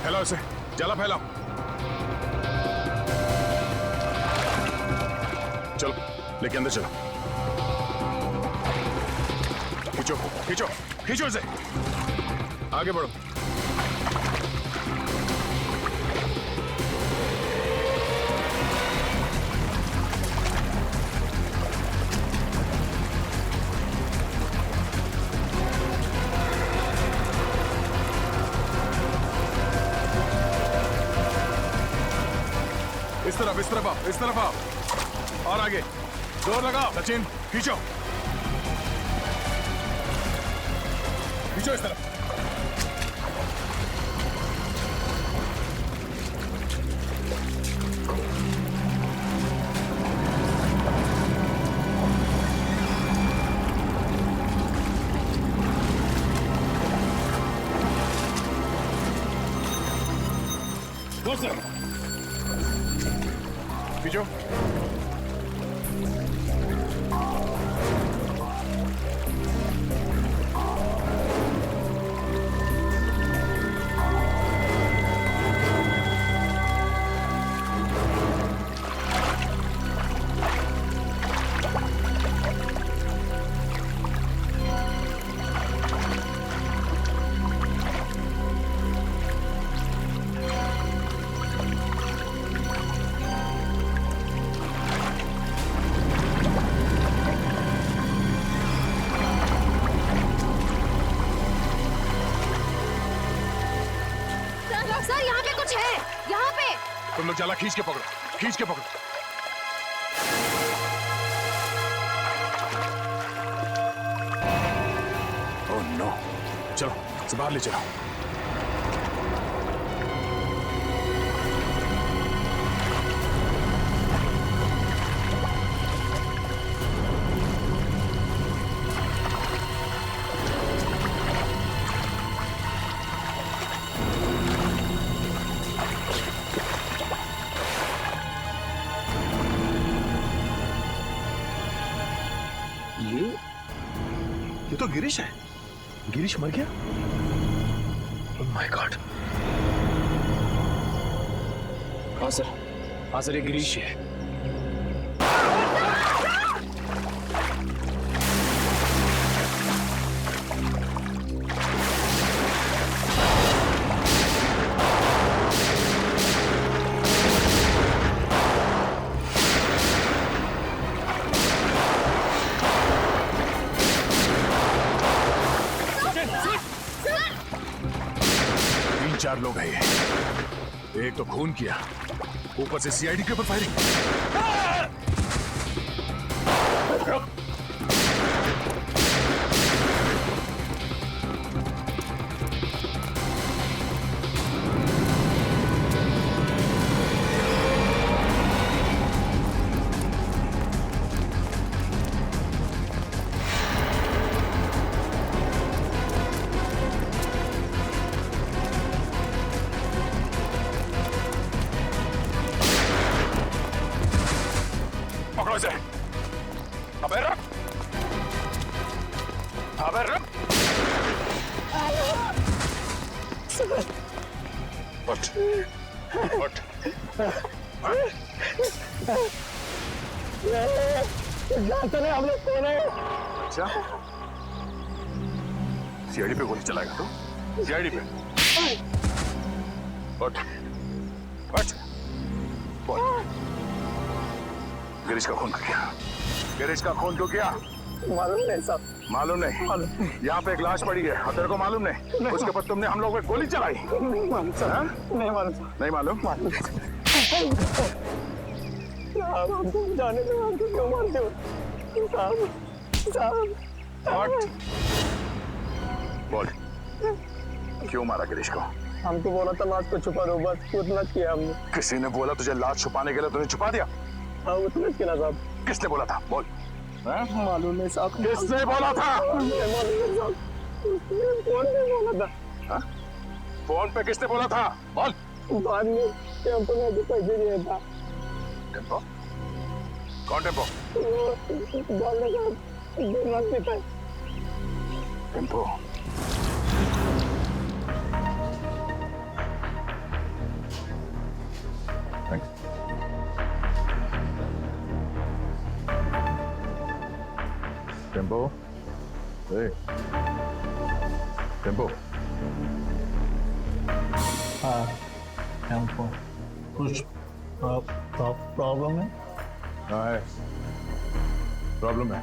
फैलाओ इसे, जला फैलाओ। चलो लेके अंदर चलो। खींचो खींचो खींचो इसे, आगे बढ़ो। इस तरफ इस तरफ आओ, इस तरफ आओ और आगे जोर लगाओ। सचिन खींचो खींचो इस तरफ। खींचो सर यहाँ पे कुछ है, यहाँ पे। तुम लोग जाला खींच के पकड़ो, खींच के पकड़ो। ओह नो, चलो इसे बाहर ले चलो। ये तो गिरीश है। गिरीश मर गया? Oh my God. हाँ सर ये गिरीश है। चार लोग हैं ये। एक तो खून किया, ऊपर से सीआईडी के ऊपर फायरिंग। पकड़ो इसे। अबे रुक, अबे रुक। उठ, उठ। जानते नहीं हम लोग कौन है। अच्छा, सीआईडी पे गोली चलाएगा तू? सीआईडी पे? उठ, उठ। बोल, गिरीश का खून क्यों किया? गिरीश का खून क्यों किया? मालूम नहीं साहब। मालूम नहीं? यहाँ पे एक लाश पड़ी है और तेरे को मालूम नहीं? उसके ऊपर तुमने हम लोग पे गोली चलाई? नहीं मालूम साहब, नहीं मालूम साहब। नहीं मालूम? साहब हमको जाने दो, हमको क्यों मारते हो साहब? साहब बोल, क्यों मारा गिरीश को? हमको बोला था लाश को छुपा दो, बस उतना किया हमने। किसी ने बोला तुझे लाश छुपाने के लिए, तूने छुपा दिया? हाँ उतना किया साहब। किसने बोला था? बोल। मालूम नहीं साहब। किसने बोला था? मालूम नहीं साहब, कौन ने बोला था? हा? फोन पे किसने बोला था? बोल। बाद में टेम्पो ने भी पैसे दिया था। टेम्पो? कौन टेम्पो? बोलने का टेम्पो। थैंक्स। Tempo, tempo. हाँ हमको कुछ प्रॉब्लम है। हाँ है, प्रॉब्लम है।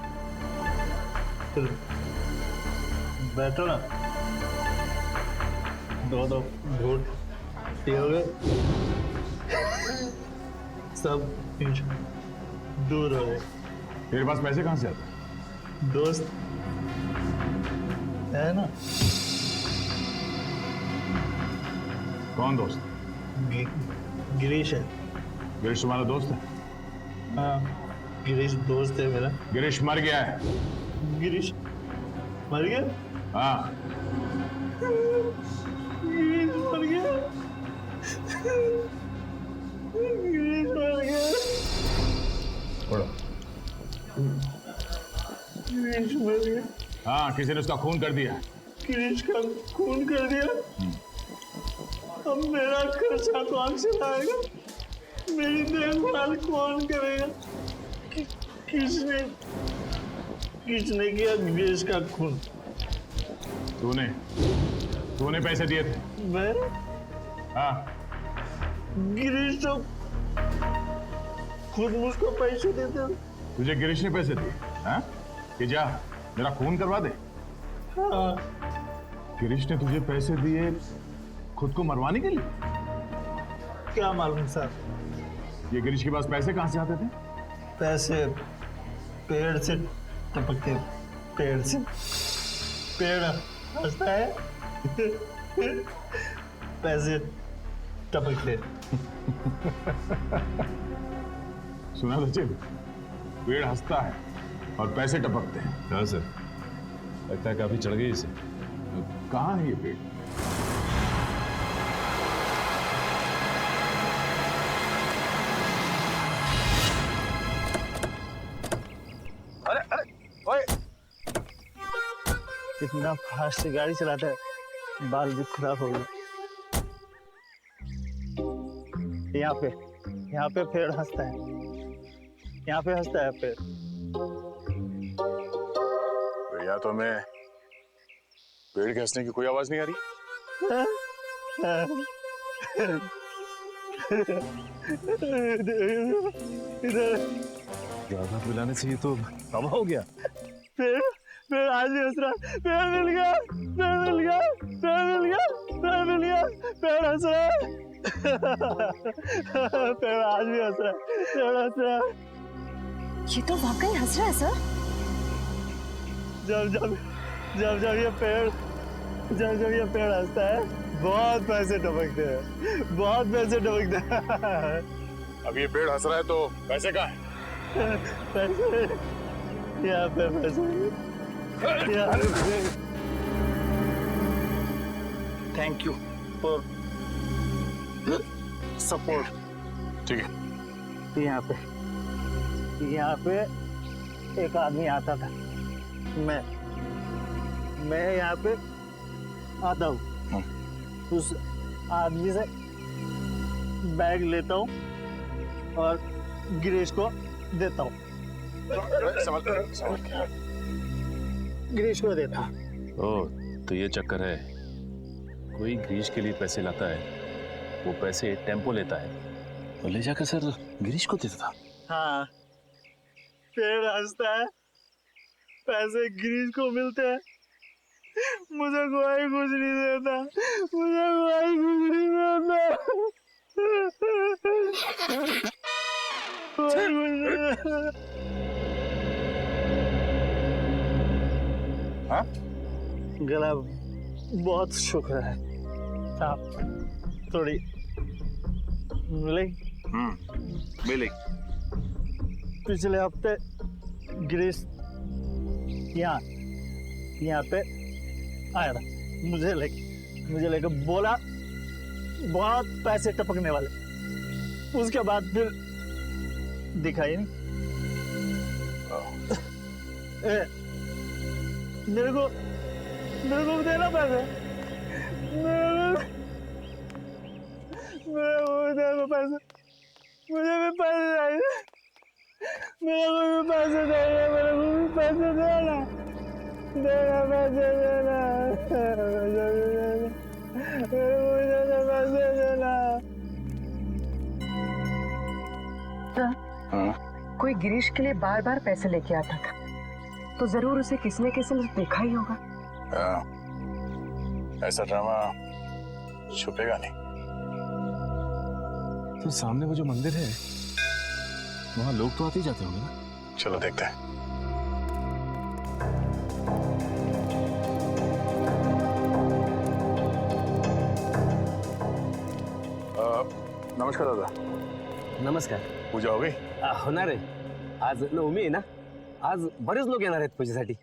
फिर बैठो ना, दो घूट पियोगे, सब दूर हो गए। तेरे पास पैसे कहाँ से आते हैं? दोस्त है ना, कौन दोस्त? गिरीश है। गिरीश तुम्हारा दोस्त है? हाँ गिरीश दोस्त है मेरा। गिरीश मर गया है। गिरीश मर गया? हाँ। गिरीश मर गया। गिरीश मर गया। छोड़ो। गिरीश मर गया। हाँ, किसी ने उसका खून कर दिया। गिरीश का खून कर दिया। अब मेरा खर्चा कौन चलाएगा? मेरी देखभाल कौन करेगा? किसने किया गिरीश का खून? तूने पैसे दिए थे। मैं? हाँ। गिरीश तो खुद मुझको पैसे देते। तुझे गिरीश ने पैसे दिए? हाँ? कि जा मेरा खून करवा दे। हाँ। गिरीश ने तुझे पैसे दिए खुद को मरवाने के लिए? क्या मालूम सर। ये गिरीश के पास पैसे कहाँ से आते थे? पैसे पेड़ से टपकते, पेड़ से। पेड़ हंसता है, पैसे टपकते। सुना सचिन, पेड़ हंसता है और पैसे टपकते हैं। हाँ सर, लगता है काफी चढ़ गई इसे। कहाँ है ये पेड़? इतना फास्ट गाड़ी चलाता है, बाल भी खराब हो गए। यहाँ पे पेड़ हंसता है, यहाँ पे हंसता है पेड़। तो या तो हमें पेड़ के हंसने की कोई आवाज नहीं आ रही। इधर ज्यादा पिलाने से ये तो हवा हो गया। पेड़ आज भी हंस रहा। पेड़ मिल गया, पेड़ मिल गया, पेड़ मिल गया, पेड़ मिल गया, पेड़ हंस रहा है। पेड़ आज भी हंस रहा है, पेड़ हंस रहा है। ये तो वाकई हंस रहा है सर। जब ये पेड़ हंसता है, बहुत पैसे टपकते हैं, बहुत पैसे टपकते हैं। अब ये पेड़ हंस रहा है तो पैसे कहाँ हैं? पैसे यहाँ पे, पैसे थैंक यू फॉर सपोर्ट। ठीक है। यहाँ पे एक आदमी आता था, मैं यहाँ पे आता हूँ, उस आदमी से बैग लेता हूँ और गिरीश को देता हूँ। गिरीश को देता हूँ। ओह, तो ये चक्कर है। कोई गिरीश के लिए पैसे लाता है, वो पैसे टेम्पो लेता है और ले जाकर सर गिरीश को देता था। हाँ, पेड़ हंसता है, पैसे गिरीश को मिलते हैं, मुझे कोई कुछ नहीं देता, मुझे कोई कुछ नहीं देता, कोई कुछ नहीं देता। हाँ? गला बहुत शुक्र है साहब, थोड़ी मिलेगी। पिछले हफ्ते गिरीश यहाँ पे आया था, मुझे लेके बोला बहुत पैसे टपकने वाले। उसके बाद फिर दिखाई नहीं। मेरे को भी देना पैसे, मेरे को भी देना पैसे। मुझे भी पैसे चाहिए, मेरे को भी पैसे चाहिए, मेरे को भी पैसे देना, देना पैसे देना, मेरे को भी पैसे देना। हाँ? कोई गिरीश के लिए बार बार पैसे लेके आता था, तो जरूर उसे किसी न किसी ने देखा ही होगा। ऐसा ड्रामा छुपेगा नहीं। तो सामने वो जो मंदिर है, वहां लोग तो आते ही जाते होंगे ना? चलो देखते हैं। नमस्कार दादा। नमस्कार. पूजा हो गई? होणार आहे. आज नवमी आहे ना, आज बरेच लोक येणार आहेत पूजेसाठी.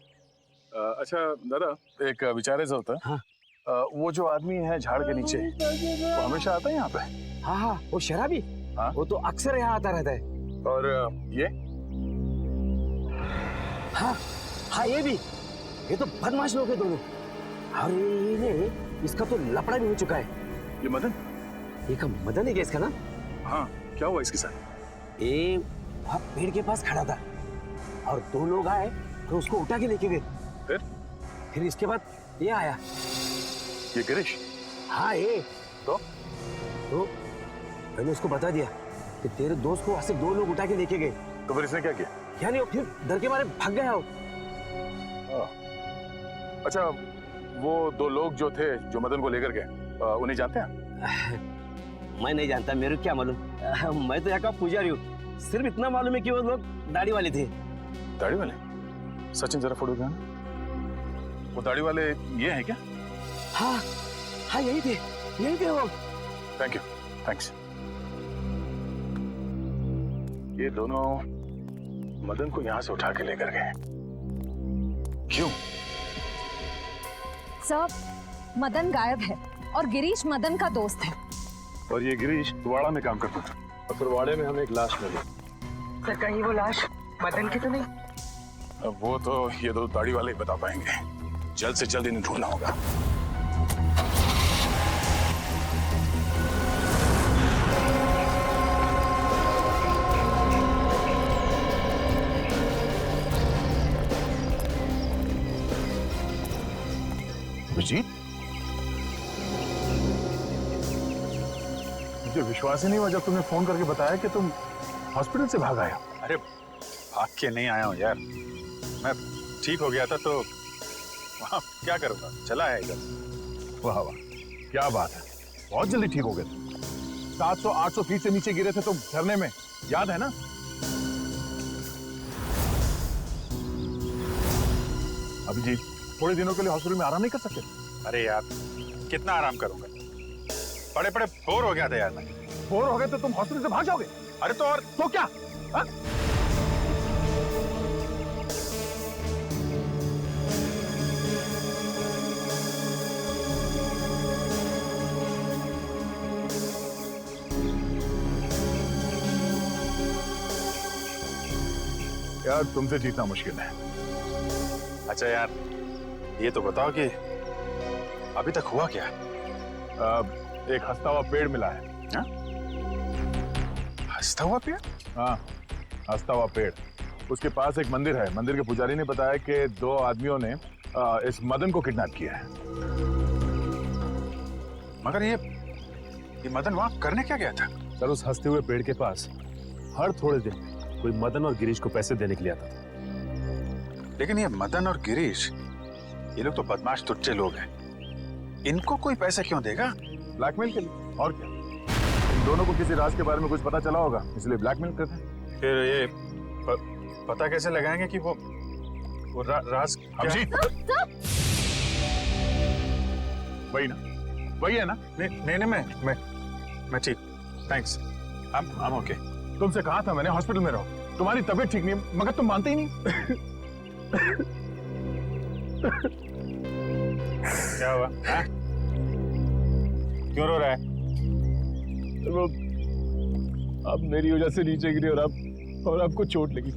अच्छा दादा, एक विचारायचं होतं. हाँ. वो जो आदमी है झाड़ के नीचे, वो हमेशा आता है यहाँ पे? हाँ हाँ, वो शराबी. हाँ? वो तो अक्सर यहाँ आता रहता है. और ये हाँ हाँ, ये भी. ये तो बदमाश लोग हैं दोनों. अरे इसका तो लफड़ा भी हो चुका है. ये मदन? ये का मदन है क्या इसका नाम? हाँ, क्या हुआ इसके साथ? ये वहाँ पेड़ के पास खड़ा था और दो लोग आए तो उसको उठा के लेके गए. फिर इसके बाद ये आया. ये गिरीश? हाँ ये. तो मैंने उसको बता दिया कि तेरे दोस्त को ऐसे दो लोग उठा के लेके गए. तो फिर इसने क्या किया? यानी वो फिर डर के मारे भाग गया हो. अच्छा, वो दो लोग जो थे, जो मदन को लेकर गए, उन्हें जानते हैं? मैं नहीं जानता, मेरे को क्या मालूम. मैं तो यहाँ का पुजारी हूँ. सिर्फ इतना मालूम है कि वो लोग दाढ़ी वाले थे. दाढ़ी वाले? सचिन जरा फोटो दिखाना. वो दाढ़ी वाले ये हैं क्या? हाँ हाँ, यही थे वो. Thank you, thanks. ये दोनों मदन को यहाँ से उठा के लेकर गए. क्यों? सर, मदन गायब है और गिरीश मदन का दोस्त है. और ये गिरीश वाड़ा में काम करता था, और फिर वाड़े में हमें एक लाश मिली. सर कहीं वो लाश मदन की तो नहीं? अब वो तो ये दो दाढ़ी वाले ही बता पाएंगे. जल्द से जल्द इन्हें ढूंढना होगा. अभिजीत, मुझे विश्वास ही नहीं हुआ जब तुमने फोन करके बताया कि तुम हॉस्पिटल से भाग आए हो. अरे भाग के नहीं आया हूँ यार, मैं ठीक हो गया था तो वहाँ क्या करूँगा, चला है इधर. वाह वाह, क्या बात है, बहुत जल्दी ठीक हो गए. 700-800 फीट से नीचे गिरे थे तुम झरने में, याद है ना? अभिजीत, थोड़े दिनों के लिए हॉस्पिटल में आराम नहीं कर सकते? अरे यार कितना आराम करूँगा, पड़े पड़े बोर हो गया था यार मैं. बोर हो गए तो तुम हॉस्पिटल से भाग जाओगे? अरे तो और तो क्या? हा? यार तुमसे जीतना मुश्किल है. अच्छा यार ये तो बताओ कि अभी तक हुआ क्या? एक हंसता हुआ पेड़ मिला है. हाँ? हंसता हुआ पेड़? हाँ, हंसता हुआ पेड़. उसके पास एक मंदिर है. मंदिर के पुजारी ने बताया कि दो आदमियों ने इस मदन को किडनैप किया है. मगर ये मदन वहाँ करने क्या गया था? सर, उस हंसते हुए पेड़ के पास हर थोड़े दिन में कोई मदन और गिरीश को पैसे देने के लिए आता था. लेकिन ये मदन और गिरीश, ये लोग तो बदमाश तुच्चे लोग हैं. इनको कोई पैसा क्यों देगा? ब्लैकमेल के लिए, और क्या. इन दोनों को किसी राज के बारे में कुछ पता चला होगा, इसलिए ब्लैकमेल करते हैं. फिर ये पता कैसे लगाएंगे कि वो राज क्या है? वही ना, वही है ना? नहीं मैं ठीक. Thanks, I'm okay. तुमसे कहा था मैंने हॉस्पिटल में रहो. तुम्हारी तबीयत ठीक नहीं है, मगर तुम मानते ही नहीं. क्या हुआ? हाँ? क्यों रो रहा है? वो आप मेरी वजह से नीचे गिरे और आपको चोट लगी.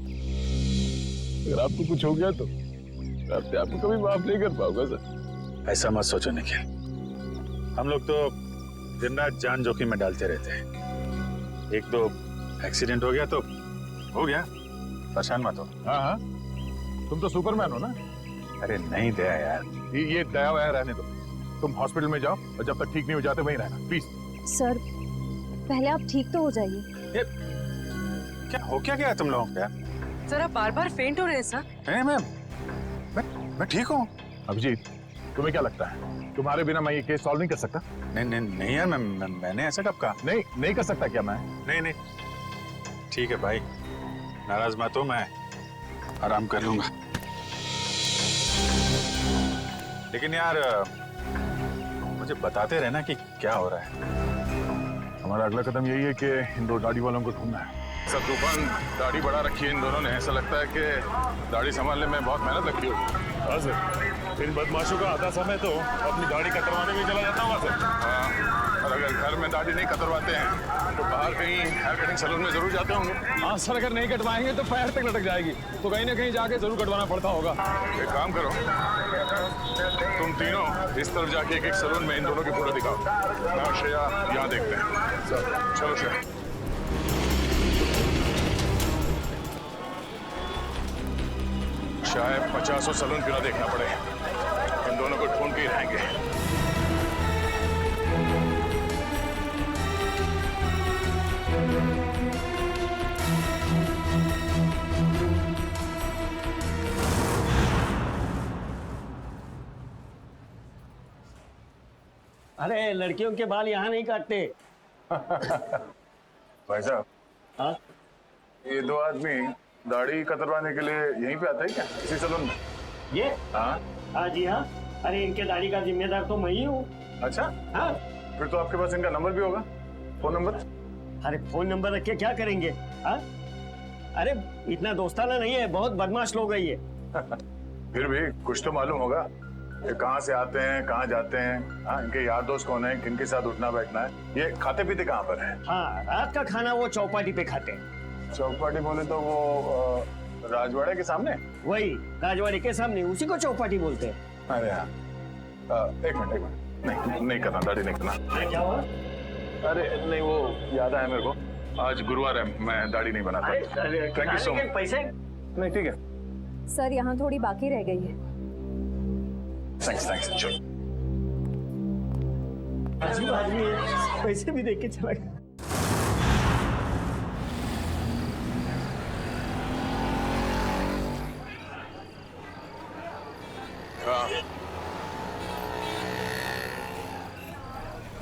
अगर आपको कुछ हो गया तो मैं अपने आप को कभी माफ नहीं कर पाऊंगा सर. ऐसा मत सोचो निखिल, हम लोग तो दिन रात जान जोखिम में डालते रहते हैं. एक दो एक्सीडेंट हो गया तो हो गया, परेशान मत हो। हाँ हाँ, तुम तो सुपरमैन हो ना। अरे नहीं दया यार। ये दया वया रहने दो, तुम हॉस्पिटल में जाओ और जब तक ठीक नहीं हो जाते वहीं रहना प्लीज। सर पहले आप ठीक तो हो जाइए। क्या हो क्या गया तुम लोगों को यार? सर आप बार बार फेंट हो रहे हैं सर। नहीं मैं ठीक हूँ। अभिजीत, तुम्हें क्या लगता है तुम्हारे बिना मैं ये केस सॉल्व नहीं कर सकता? नहीं यार, मैंने ऐसा कब कहा? नहीं कर सकता क्या मैं? नहीं ठीक है भाई, नाराज मत हो, मैं आराम कर लूंगा। लेकिन यार मुझे बताते रहना कि क्या हो रहा है। हमारा अगला कदम यही है कि इन दो दाढ़ी वालों को ढूंढना है। सर तूफान, दाढ़ी बढ़ा रखी है इन दोनों ने, ऐसा लगता है कि दाढ़ी संभालने में बहुत मेहनत लगती होगी। हाँ सर, इन बदमाशों का आधा समय तो अपनी दाढ़ी कतरवाने में चला जाता होगा सर। हाँ, और अगर घर में दाढ़ी नहीं कतरवाते हैं तो बाहर कहीं हेयर कटिंग सैलून में जरूर जाते होंगे। हाँ सर, अगर नहीं कटवाएंगे तो पैर तक लटक जाएगी, तो कहीं ना कहीं जाके जरूर कटवाना पड़ता होगा। एक काम करो, तुम तीनों इस तरफ जाके एक सैलून में इन दोनों की फोटो दिखाओ, मैं और श्रेया यहाँ देखते हैं। सर चलो श्रेया। शायद 50 सैलून क्यों ना देखना पड़े, इन दोनों को ढूंढ के ही रहेंगे। अरे लड़कियों के बाल यहाँ नहीं काटते। भाई साहब, हाँ ये दो आदमी दाढ़ी कतरवाने के लिए यहीं पे आता है क्या, इसी सैलून में? ये हाँ हाँ जी हाँ। अरे इनके दाढ़ी का जिम्मेदार तो मैं ही हूँ। अच्छा, हाँ। फिर तो आपके पास इनका नंबर भी होगा, फोन नंबर? अरे फोन नंबर रख के क्या करेंगे? हाँ, अरे इतना दोस्ताना नहीं है, बहुत बदमाश लोग है ये। फिर भी कुछ तो मालूम होगा, ये कहाँ से आते हैं, कहाँ जाते हैं, हाँ, इनके यार दोस्त कौन है, किनके साथ उठना बैठना है, ये खाते पीते कहाँ पर है? हाँ, रात का खाना वो चौपाटी पे खाते हैं। चौपाटी बोले तो वो राजवाड़े के सामने? वही राजवाड़ी के सामने, उसी को चौपाटी बोलते हैं। अरे हाँ, एक मिनट, नहीं करना, दाढ़ी नहीं करना। अरे क्या हुआ? अरे नहीं, वो याद आया मेरे को, आज गुरुवार है, मैं दाढ़ी नहीं बनाता। Thank you so much. पैसे नहीं ठीक है, सर यहाँ थोड़ी बाकी रह गई है। थैंक्स। चलो, अजीब आदमी है, पैसे भी देके चला गया।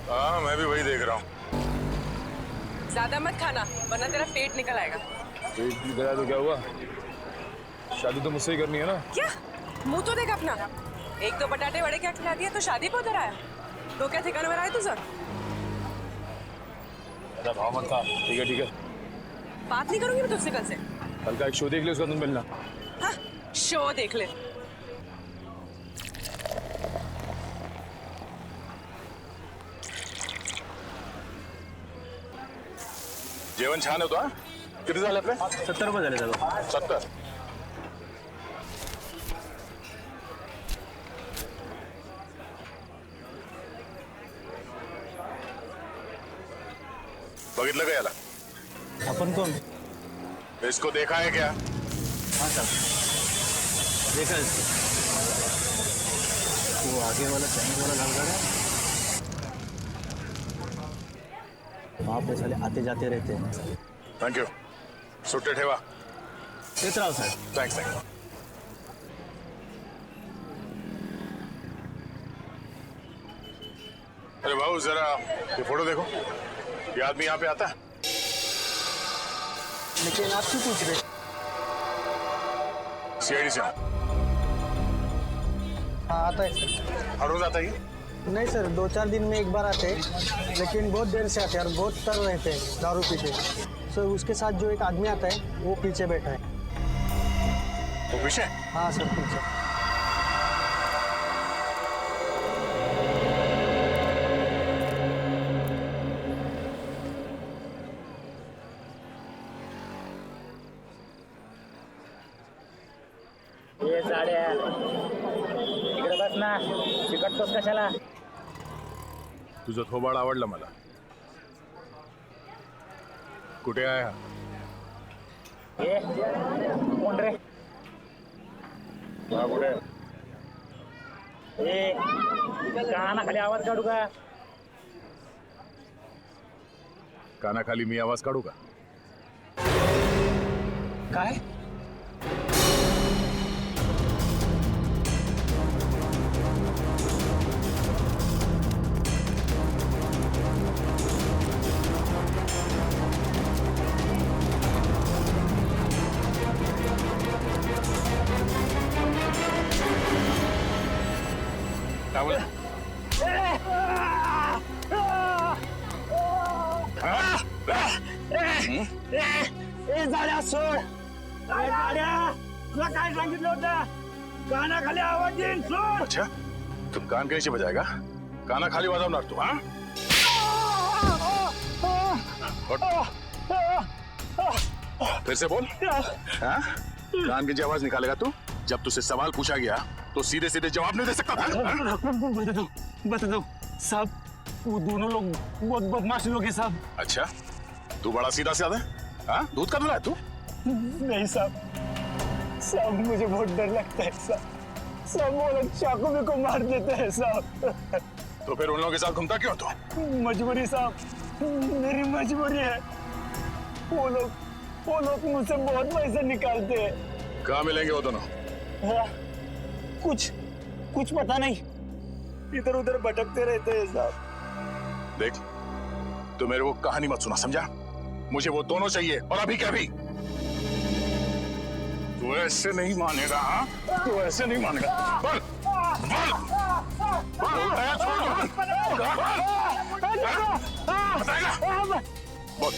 हाँ मैं भी वही देख रहा हूँ। ज्यादा मत खाना वरना तेरा पेट निकल आएगा। पेट निकल आया तो क्या हुआ, शादी तो मुझसे ही करनी है ना। क्या मुंह तो देख अपना, एक दो बटाटे वड़े क्या खिला दिया तो शादी पे उधर आया। तो क्या ठिकाना में रहा है तुझा? ऐसा भाव मत खा। ठीक है, बात नहीं करूंगी मैं तुझसे कल से। कल का एक शो देख ले, उसका तुम मिलना। हाँ, शो देख ले। जेवण छान होतो। किती झाले आपले? 70 रुपये झाले दादा। 70? बघितलं का याला? अपन कौन? इसको देखा है क्या? हाँ साहब, देखा इसको। वो आगे वाला चाइनीज वाला लड़का है, वहाँ पे साले आते जाते रहते हैं। Thank you. सुट्टे ठेवा। देख रहा हूँ सर। थैंक्स। अरे भाऊ जरा ये फोटो देखो, ये आदमी यहाँ पे आता है? लेकिन आप क्यों पूछ रहे? सीआईडी से हूँ। हाँ आता है सर। हर रोज आता है ये? नहीं सर, 2-4 दिन में एक बार आते हैं, लेकिन बहुत देर से आते हैं और बहुत तर रहते हैं दारू पीते। सर उसके साथ जो एक आदमी आता है वो पीछे बैठा है। वो पीछे? हाँ सर पीछे। ये साड्या इकडे बस ना, चिकटतोस कशाला? तुझं थोबाड आवडलं मला, कुठे आहे हा? कोण रे हा, कुठे आहे? ए कानाखाली आवाज काढू का कानाखाली मी आवाज काढू का? काय काय बोला? ए जाड्या सोड ए जाड्या तुला काय सांगितलं होतं कानाखाली आवाज येईल सोड अच्छा, तू कान कैसे बजाएगा? काना खाली बजावणार तू? हाँ, फिर से बोल। हाँ? कान की आवाज निकालेगा तू? जब तुझसे सवाल पूछा गया तो सीधे सीधे जवाब नहीं दे सकता था? हाँ? बता दो साहब वो दोनों लोग बहुत बदमाश लोग हैं साहब अच्छा, तू बड़ा सीधा साधा है? हाँ? दूध का दूल्हा है तू? नहीं साहब साहब मुझे बहुत डर लगता है साहब साहब वो लोग चाकू में को मार देते हैं साहब तो फिर उन लोगों के साथ घूमता क्यों तू? मजबूरी साहब मेरी मजबूरी है वो लोग मुझसे बहुत पैसे निकालते हैं कहाँ मिलेंगे वो दोनों? हाँ, कुछ पता नहीं इधर उधर भटकते रहते हैं साहब देख, तू मेरे को कहानी मत सुना, समझा? मुझे वो दोनों चाहिए और अभी क्या भी। तू ऐसे नहीं मानेगा, हाँ? तू ऐसे नहीं मानेगा। बोल, बोल, बोल, मैं छोड़ दूँ। बताएगा? बोल,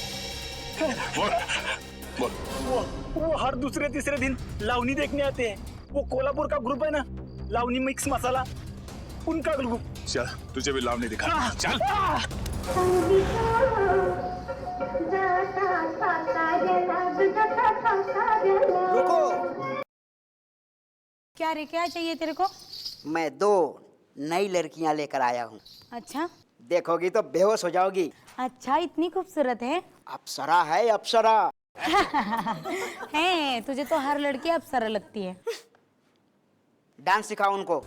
बोल, बोल। वो हर दूसरे तीसरे दिन लावनी देखने आते हैं वो कोल्हापुर का ग्रुप है ना लावनी मिक्स मसाला उनका ग्रुप चल, तुझे भी लावनी दिखा। चल। रुको क्या रे, क्या चाहिए तेरे को? मैं 2 नई लड़कियां लेकर आया हूँ। अच्छा देखोगी तो बेहोश हो जाओगी। अच्छा, इतनी खूबसूरत है? अप्सरा है, अप्सरा। है, तुझे तो हर लड़की अप्सरा लगती है। डांस सिखाओ उनको।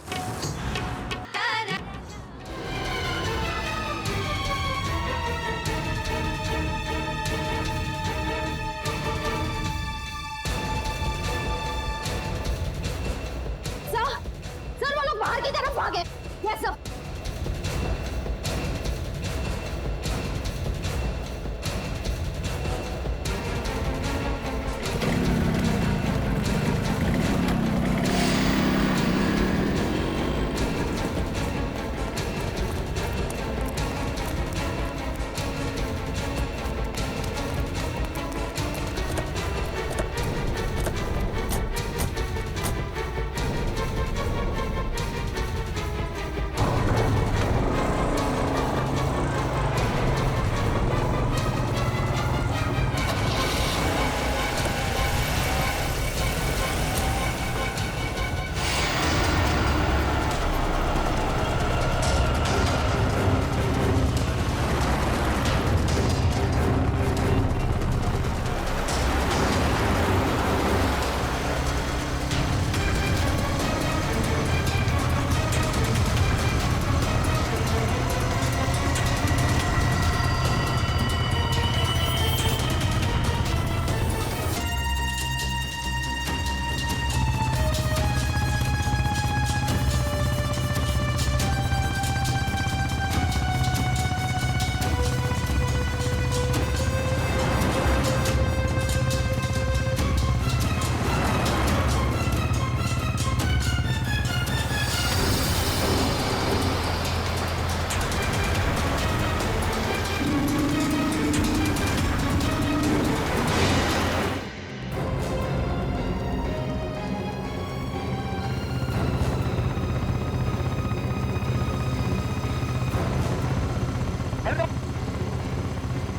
सर वो लोग बाहर की तरफ भागे। Yes sir.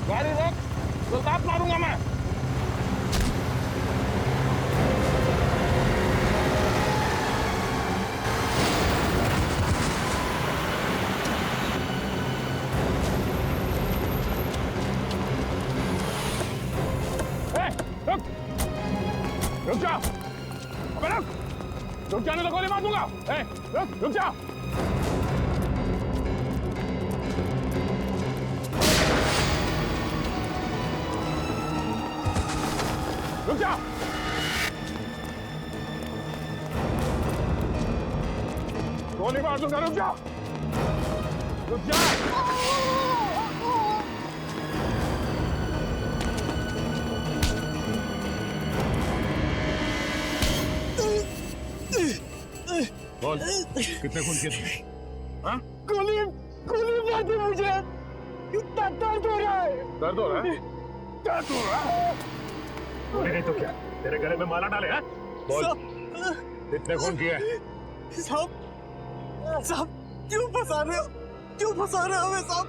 गाड़ी रोक तो बात मारूंगा मैं रुक जा, अबे रुक जाने तो गोली मार दूंगा। रुक जा। रुक जा। गोली मार दूंगा, रुक जा। रुक जा। बोल, कितने खून किए तुमने? हाँ? गोली मार दी मुझे। इतना दर्द हो रहा है। दर्द हो रहा है? दर्द हो रहा है? गोली नहीं तो क्या? तेरे गले में माला डाले हैं? बोल, कितने खून किए? साहब क्यों फंसा रहे हो? क्यों फंसा रहे हो हमें साहब?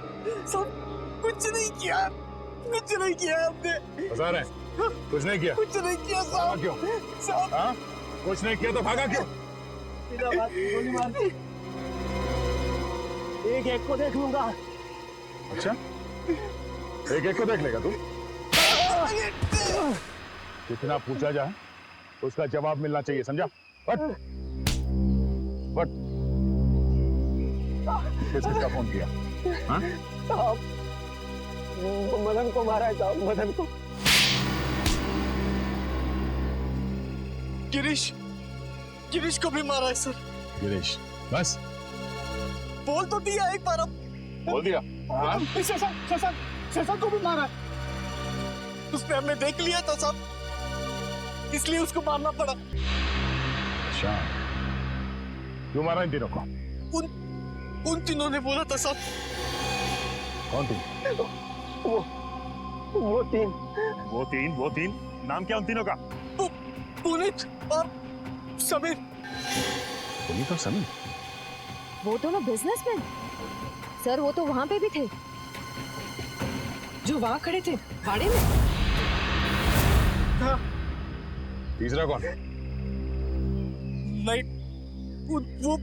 कुछ नहीं किया हमने। फंसा रहे हैं? कुछ नहीं किया? कुछ नहीं किया साहब। क्यों? साहब हाँ? कुछ नहीं किया तो भागा क्यों? गोली मार दी। एक को देख लूंगा। अच्छा, एक को देख लेगा तू? कितना पूछा जाए उसका जवाब मिलना चाहिए, समझा? बट किसका फोन किया? हाँ? मदन को मारा है साहब, मदन को। गिरीश को भी मारा है सर। गिरीश, बस बोल तो दिया एक बार। अब बोल दिया। हाँ? शशा को भी मारा है। उसने हमें देख लिया था साहब, इसलिए उसको मारना पड़ा। अच्छा, क्यों मारा इन तीनों को? उन तीनों ने बोला था साहब। कौन तीन? वो तीन। नाम क्या उन तीनों का? पुनीत और समीर। पुनीत और समीर? वो दोनों बिजनेसमैन सर, वो तो वहां पे भी थे जो वहां खड़े थे गाड़ी में। हाँ। तीसरा कौन? नहीं, वो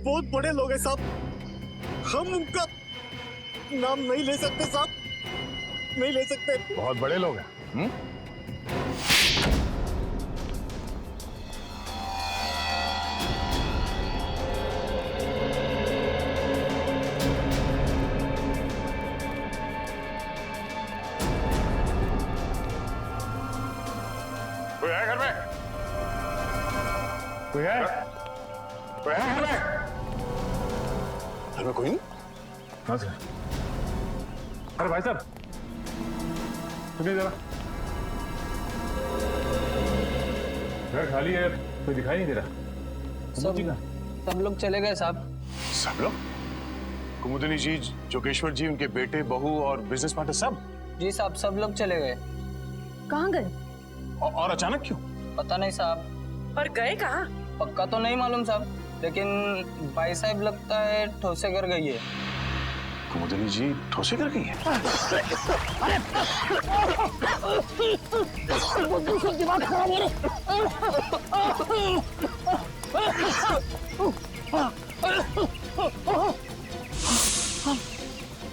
बहुत बड़े लोग हैं साहब, हम उनका नाम नहीं ले सकते साहब, नहीं ले सकते। बहुत बड़े लोग हैं। कोई है घर में? कोई है? कोई है घर में? घर में कोई नहीं? हाँ सर। अरे भाई साहब, सुनिए जरा, घर खाली है, कोई दिखाई नहीं दे रहा। सब लोग चले गए साहब। सब लोग? कुमुदिनी जी, जोगेश्वर जी, उनके बेटे, बहू और बिजनेस पार्टनर सब? जी साहब, सब लोग चले गए। कहाँ गए? और अचानक क्यों? पता नहीं साहब। और गए कहाँ? पक्का तो नहीं मालूम साहब, लेकिन भाई साहब लगता है ठोसे कर गई है। कुमुदिनी जी ठोसे कर गई है? दिमाग खराब हो रहा।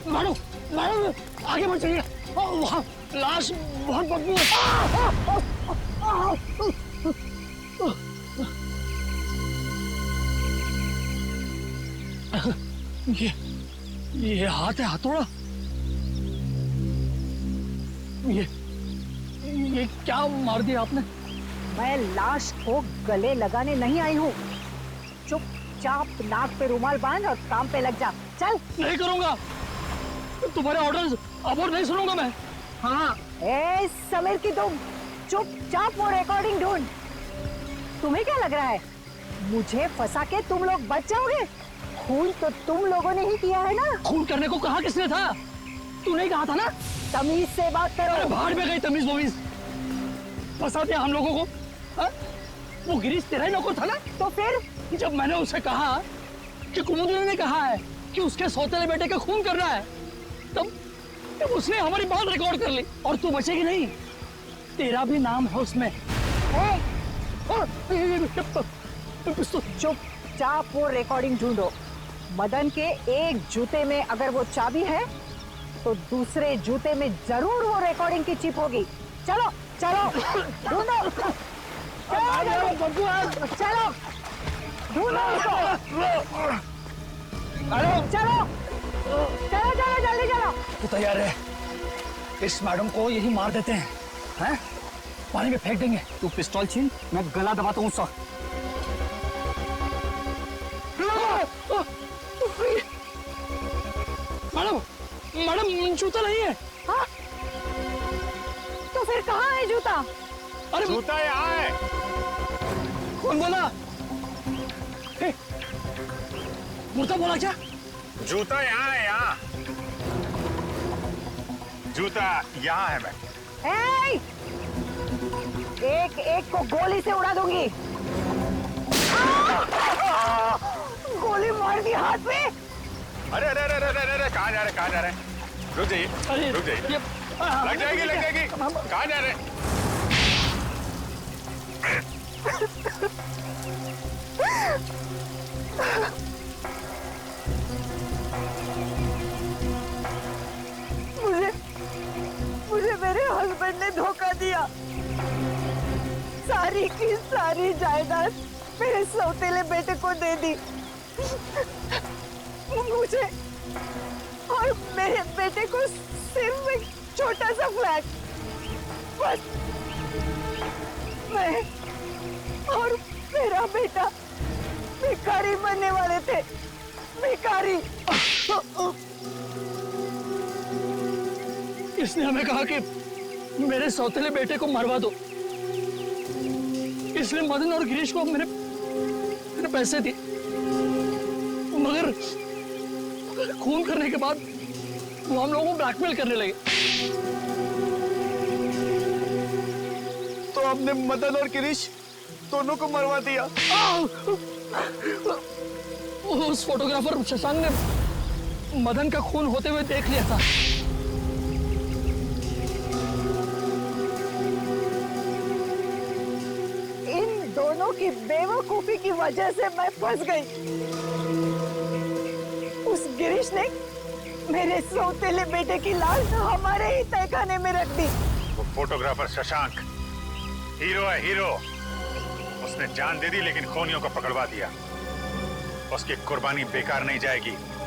मारो आगे बढ़ जाइए, वहाँ लाश बहुत बदबू है। ये हाथ है, हथौड़ा। ये क्या मार दिया आपने? मैं लाश को गले लगाने नहीं आई हूँ। चुपचाप नाक पे रुमाल बांध और काम पे लग जा। चल। नहीं करूंगा, तुम्हारे ऑर्डर्स अब और नहीं सुनूंगा मैं। हाँ, ए समीर की तुम चुपचाप वो रिकॉर्डिंग ढूंढ। तुम्हें क्या लग रहा है मुझे फंसा के तुम लोग बच जाओगे? खून तो तुम लोगों ने ही किया है ना। खून करने को कहा किसने था? तू नहीं कहा था ना? तमीज से बात करो। अरे बाहर में गई तमीज वमीज, फंसा दिया हम लोगों को। हा? वो गिरीश तेरा ही नौकर था ना? तो फिर जब मैंने उसे कहा कि कुमुदिनी ने कहा है कि उसके सौतेले बेटे का खून करना है, तब उसने हमारी बात रिकॉर्ड कर ली। और तू बचेगी नहीं, तेरा भी नाम है उसमें। चुपचाप वो रिकॉर्डिंग ढूंढो। मदन के एक जूते में अगर वो चाबी है तो दूसरे जूते में जरूर वो रिकॉर्डिंग की चिप होगी। चलो चलो ढूंढो। चलो ढूंढो उसको। चलो चलो चलो जल्दी चलो। तू तैयार है? इस मैडम को यही मार देते हैं, हैं? पानी में फेंक देंगे। तू पिस्तौल छीन, मैं गला दबाता हूँ उसका। मैडम मैडम जूता नहीं है। हाँ? तो फिर कहाँ है जूता? अरे जूता यहाँ है। कौन बोला? मुर्दा बोला क्या? जूता यहाँ है, यहाँ। जूता यहाँ है। मैं एक एक को गोली से उड़ा दूंगी। गोली मार दी हाथ में। अरे अरे अरे अरे अरे कहाँ जा रहे, कहाँ जा रहे? रुक जाइए, रुक जाइए। लग जाएगी, लग जाएगी। कहाँ जा रहे? मुझे मेरे हस्बैंड ने धोखा दिया। सारी की सारी जायदाद मेरे सौतेले बेटे को दे दी। मुझे और मेरे बेटे को सिर्फ एक छोटा सा फ्लैट। बस मैं और मेरा बेटा भिखारी बनने वाले थे। भिखारी। इसने हमें कहा कि मेरे सौतेले बेटे को मरवा दो, इसलिए मदन और गिरीश को मैंने पैसे दिए, मगर खून करने के बाद वो हम लोगों को ब्लैकमेल करने लगे। तो आपने मदन और गिरीश दोनों को मरवा दिया। उस फोटोग्राफर शशांक ने मदन का खून होते हुए देख लिया था। इन दोनों की बेवकूफी की वजह से मैं फंस गई। उस गिरीश ने मेरे सौतेले बेटे की लाश हमारे ही तहखाने में रख दी। वो फोटोग्राफर शशांक हीरो है, हीरो। उसने जान दे दी लेकिन खूनियों को पकड़वा दिया। उसकी कुर्बानी बेकार नहीं जाएगी।